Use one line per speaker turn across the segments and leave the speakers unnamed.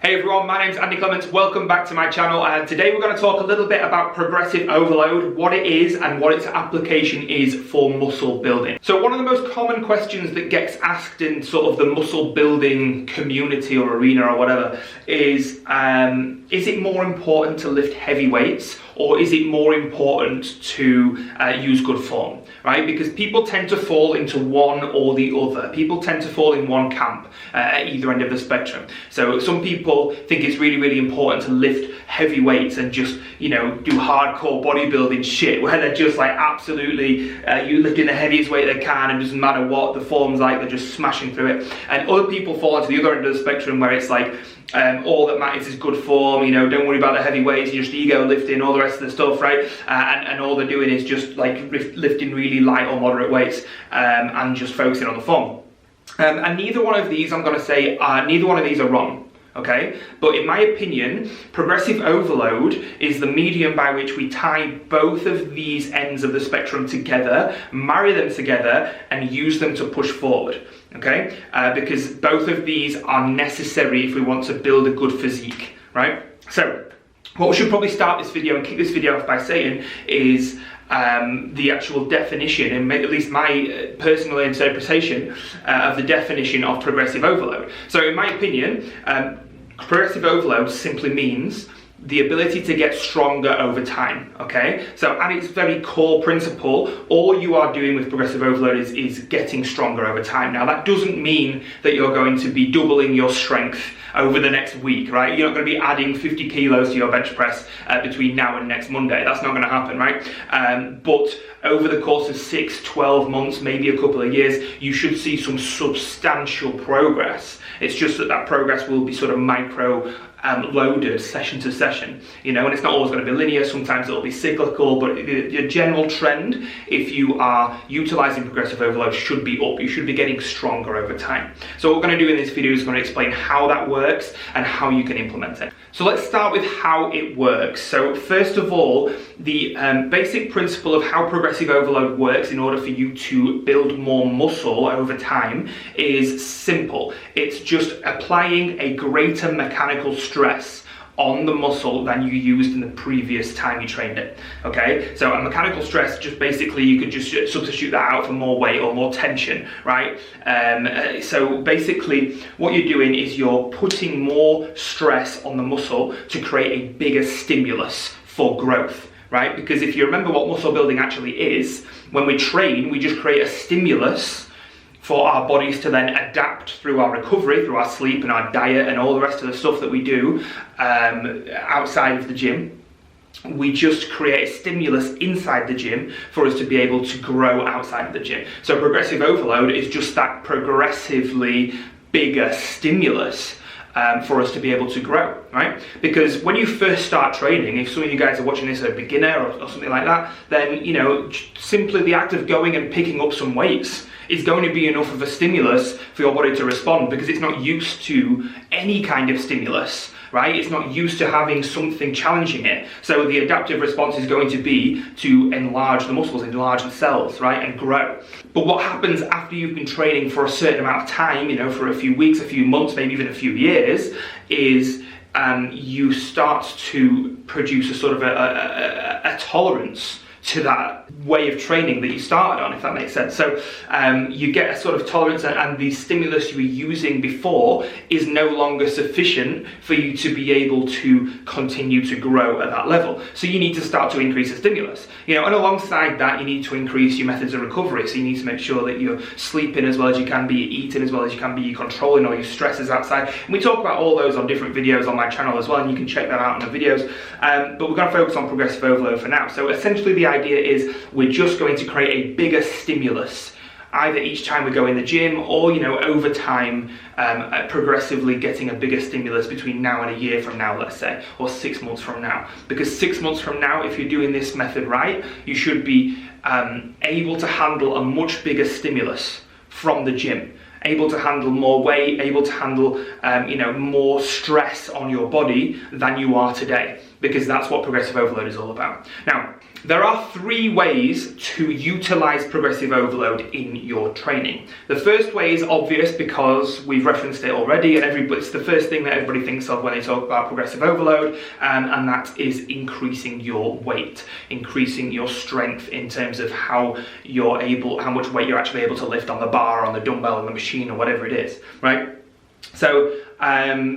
Hey everyone, my name's Andy Clements. Welcome back to my channel. Today we're going to talk a little bit about progressive overload, what it is and what its application is for muscle building. So one of the most common questions that gets asked in sort of the muscle building community or arena or whatever is it more important to lift heavy weights or is it more important to use good form, right? Because people tend to fall into one or the other. People tend to fall in one camp at either end of the spectrum. So some people think it's really, really important to lift heavy weights and just, you know, do hardcore bodybuilding shit where they're just like absolutely you lifting the heaviest weight they can and it doesn't matter what the form's like, they're just smashing through it. And other people fall into the other end of the spectrum where it's like all that matters is good form, you know, don't worry about the heavy weights, you're just ego lifting, all the rest of the stuff, right? And all they're doing is just like lifting really light or moderate weights and just focusing on the form. And neither one of these, I'm going to say, neither one of these are wrong. Okay, but in my opinion, progressive overload is the medium by which we tie both of these ends of the spectrum together, marry them together, and use them to push forward. Okay, because both of these are necessary if we want to build a good physique, right? So, what we should probably start this video and kick this video off by saying is the actual definition, and at least my personal interpretation of the definition of progressive overload. So in my opinion, progressive overload simply means the ability to get stronger over time, okay? So at its very core principle, all you are doing with progressive overload is getting stronger over time. Now that doesn't mean that you're going to be doubling your strength over the next week, right? You're not going to be adding 50 kilos to your bench press between now and next Monday. That's not going to happen, right? But over the course of 6, 12 months, maybe a couple of years, you should see some substantial progress. It's just that progress will be sort of micro loaded session to session, you know, and it's not always going to be linear. Sometimes it'll be cyclical, but the general trend, if you are utilizing progressive overload, should be up. You should be getting stronger over time. So what we're going to do in this video is going to explain how that works and how you can implement it. So let's start with how it works. So first of all, the basic principle of how progressive overload works in order for you to build more muscle over time is simple. It's just applying a greater mechanical stress on the muscle than you used in the previous time you trained it. Okay, so a mechanical stress, just basically you could just substitute that out for more weight or more tension, right? So basically what you're doing is you're putting more stress on the muscle to create a bigger stimulus for growth, right? Because if you remember what muscle building actually is, when we train, we just create a stimulus for our bodies to then adapt through our recovery, through our sleep and our diet and all the rest of the stuff that we do outside of the gym. We just create a stimulus inside the gym for us to be able to grow outside of the gym. So progressive overload is just that progressively bigger stimulus for us to be able to grow, right? Because when you first start training, if some of you guys are watching this as a beginner or something like that, then, you know, simply the act of going and picking up some weights is going to be enough of a stimulus for your body to respond because it's not used to any kind of stimulus, right? It's not used to having something challenging it. So the adaptive response is going to be to enlarge the muscles, enlarge the cells, right? And grow. But what happens after you've been training for a certain amount of time, you know, for a few weeks, a few months, maybe even a few years, is you start to produce a sort of a tolerance to that way of training that you started on, if that makes sense. So you get a sort of tolerance and the stimulus you were using before is no longer sufficient for you to be able to continue to grow at that level. So you need to start to increase the stimulus. You know, and alongside that, you need to increase your methods of recovery. So you need to make sure that you're sleeping as well as you can be, eating as well as you can be, you're controlling all your stresses outside. And we talk about all those on different videos on my channel as well, and you can check that out in the videos. But we're going to focus on progressive overload for now. So essentially the idea is we're just going to create a bigger stimulus either each time we go in the gym or, you know, over time progressively getting a bigger stimulus between now and a year from now, let's say, or 6 months from now. Because 6 months from now, if you're doing this method right, you should be able to handle a much bigger stimulus from the gym, able to handle more weight, able to handle you know, more stress on your body than you are today. because that's what progressive overload is all about. Now, there are 3 ways to utilize progressive overload in your training. The first way is obvious because we've referenced it already, and it's the first thing that everybody thinks of when they talk about progressive overload, and that is increasing your weight, increasing your strength in terms of how much weight you're actually able to lift on the bar, on the dumbbell, on the machine, or whatever it is, right? So,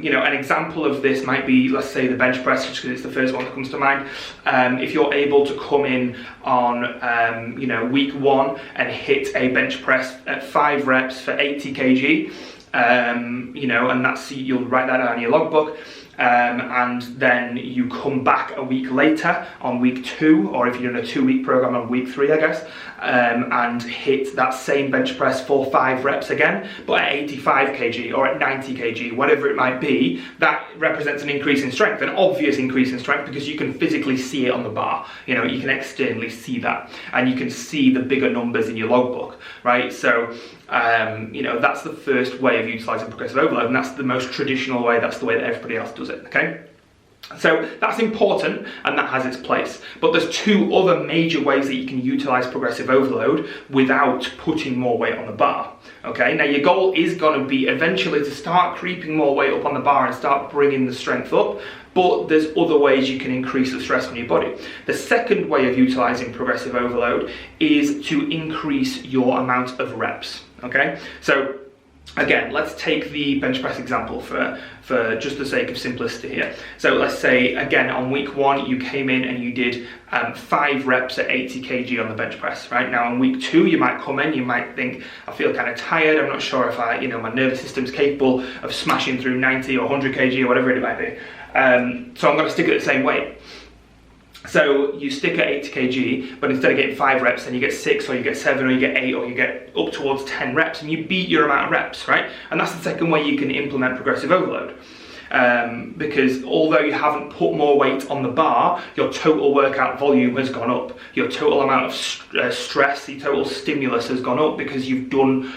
you know, an example of this might be, let's say, the bench press, just because it's the first one that comes to mind. If you're able to come in on, you know, week 1 and hit a bench press at 5 reps for 80 kg, you know, and you'll write that down in your logbook. And then you come back a week later on week 2, or if you're in a 2-week program on week 3, I guess, and hit that same bench press for 5 reps again, but at 85 kg or at 90 kg, whatever it might be. That represents an increase in strength, an obvious increase in strength, because you can physically see it on the bar. You know, you can externally see that, and you can see the bigger numbers in your logbook, right? So, you know, that's the first way of utilizing progressive overload, and that's the most traditional way. That's the way that everybody else does it, okay? So that's important, and that has its place. But there's 2 other major ways that you can utilize progressive overload without putting more weight on the bar, okay? Now, your goal is going to be eventually to start creeping more weight up on the bar and start bringing the strength up, but there's other ways you can increase the stress on your body. The second way of utilizing progressive overload is to increase your amount of reps, okay? So again, let's take the bench press example for just the sake of simplicity here. So let's say, again, on week 1, you came in and you did 5 reps at 80 kg on the bench press, right? Now on week 2, you might come in, you might think, I feel kind of tired, I'm not sure if my nervous system's capable of smashing through 90 or 100 kg or whatever it might be. So I'm going to stick at the same weight. So you stick at 80 kg, but instead of getting 5 reps, then you get 6, or you get 7, or you get 8, or you get up towards 10 reps, and you beat your amount of reps, right? And that's the second way you can implement progressive overload. Because although you haven't put more weight on the bar, your total workout volume has gone up. Your total amount of stress, the total stimulus has gone up, because you've done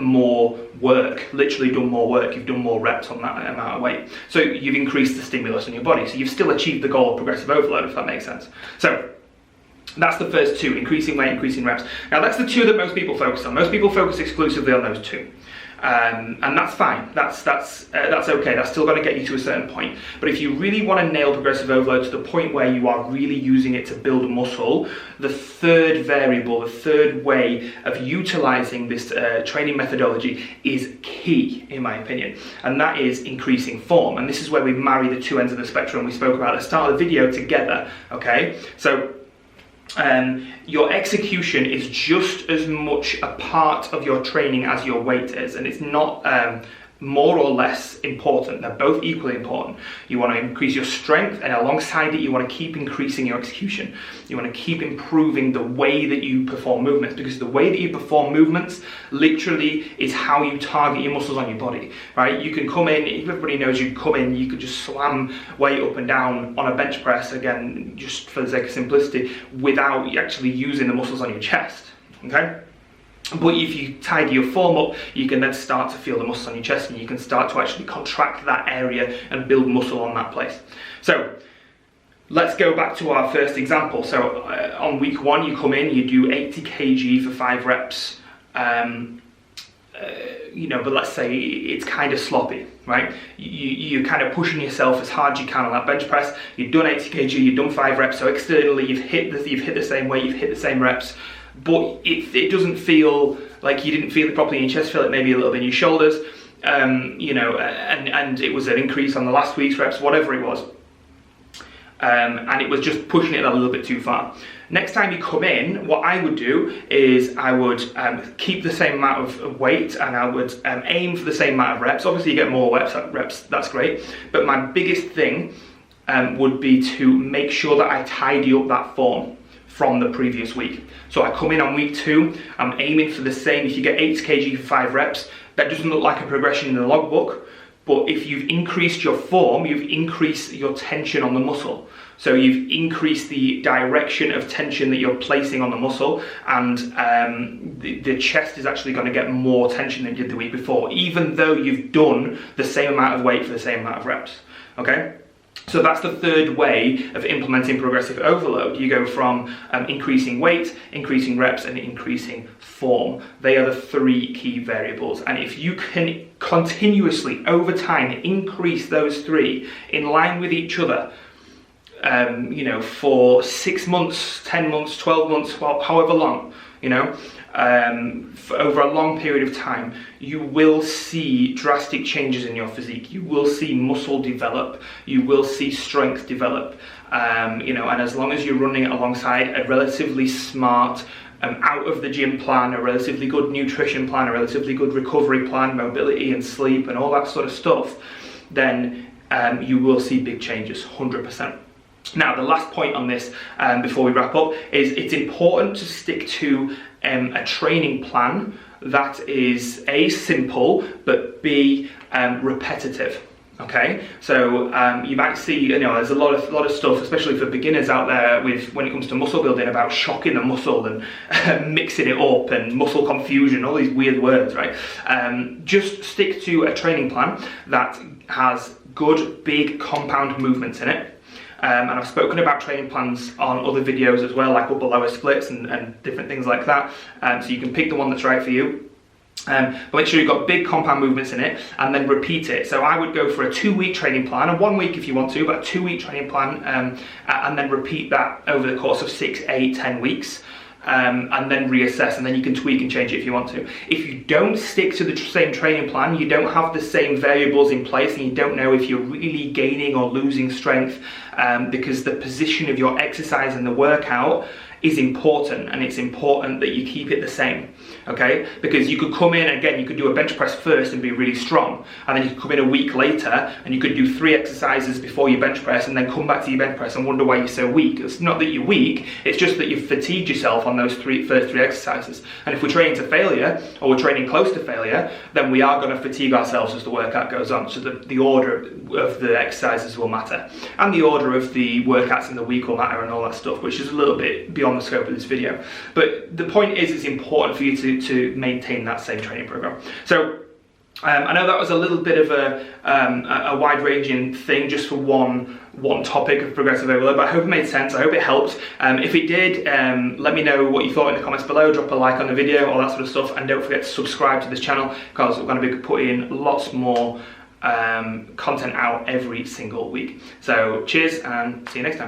more work, literally done more work, you've done more reps on that amount of weight. So you've increased the stimulus in your body. So you've still achieved the goal of progressive overload, if that makes sense. So that's the first 2, increasing weight, increasing reps. Now that's the 2 that most people focus on. Most people focus exclusively on those 2. And that's fine, that's okay, that's still going to get you to a certain point. But if you really want to nail progressive overload to the point where you are really using it to build muscle, the third variable, the third way of utilizing this training methodology is key, in my opinion, and that is increasing form. And this is where we marry the 2 ends of the spectrum we spoke about at the start of the video together, okay? So your execution is just as much a part of your training as your weight is, and it's not more or less important. They're both equally important. You want to increase your strength, and alongside it, you want to keep increasing your execution. You want to keep improving the way that you perform movements, because the way that you perform movements literally is how you target your muscles on your body, right? You can come in, everybody knows you come in, you could just slam weight up and down on a bench press, again, just for the sake of simplicity, without actually using the muscles on your chest, okay? But if you tidy your form up, you can then start to feel the muscles on your chest, and you can start to actually contract that area and build muscle on that place. So let's go back to our first example. So on week 1, you come in, you do 80 kg for 5 reps, but let's say it's kind of sloppy, right? You're kind of pushing yourself as hard as you can on that bench press. You've done 80 kg, you've done 5 reps, so externally you've hit the same weight, you've hit the same reps, but it doesn't feel like you didn't feel it properly in your chest, feel it maybe a little bit in your shoulders, and it was an increase on the last week's reps, whatever it was, and it was just pushing it a little bit too far. Next time you come in, what I would do is I would keep the same amount of weight, and I would aim for the same amount of reps. Obviously you get more reps, that's great, but my biggest thing would be to make sure that I tidy up that form from the previous week. So I come in on week 2, I'm aiming for the same. If you get 80 kg for 5 reps, that doesn't look like a progression in the logbook, but if you've increased your form, you've increased your tension on the muscle. So you've increased the direction of tension that you're placing on the muscle, and the chest is actually going to get more tension than you did the week before, even though you've done the same amount of weight for the same amount of reps, okay? So that's the third way of implementing progressive overload. You go from increasing weight, increasing reps, and increasing form. They are the three key variables. And if you can continuously, over time, increase those three in line with each other, you know, for 6 months, 10 months, 12 months, well, however long, you know, for over a long period of time, you will see drastic changes in your physique. You will see muscle develop. You will see strength develop. You know, and as long as you're running alongside a relatively smart, out of the gym plan, a relatively good nutrition plan, a relatively good recovery plan, mobility and sleep and all that sort of stuff, then you will see big changes, 100%. Now, the last point on this before we wrap up is it's important to stick to a training plan that is A, simple, but B, repetitive. Okay, so you might see, you know, there's a lot of stuff, especially for beginners out there, with when it comes to muscle building, about shocking the muscle and mixing it up and muscle confusion, all these weird words, right? Just stick to a training plan that has good, big compound movements in it. And I've spoken about training plans on other videos as well, like upper lower splits and different things like that. So you can pick the one that's right for you. But make sure you've got big compound movements in it, and then repeat it. So I would go for a 2-week training plan, and 1 week if you want to, but a 2-week training plan, and then repeat that over the course of 6, 8, 10 weeks. And then reassess, and then you can tweak and change it if you want to. If you don't stick to the same training plan, you don't have the same variables in place, and you don't know if you're really gaining or losing strength, because the position of your exercise and the workout is important, and it's important that you keep it the same, okay? Because you could come in, again, you could do a bench press first and be really strong, and then you could come in a week later and you could do 3 exercises before your bench press, and then come back to your bench press and wonder why you're so weak. It's not that you're weak, it's just that you've fatigued yourself on those first three exercises. And if we're training to failure, or we're training close to failure, then we are going to fatigue ourselves as the workout goes on. So the order of the exercises will matter, and the order of the workouts in the week will matter, and all that stuff, which is a little bit beyond the scope of this video. But the point is, it's important for you to maintain that same training program. So I know that was a little bit of a wide-ranging thing just for one topic of progressive overload, but I hope it made sense. I hope it helped. If it did, let me know what you thought in the comments below. Drop a like on the video, all that sort of stuff, and don't forget to subscribe to this channel, because we're going to be putting lots more content out every single week. So cheers, and see you next time.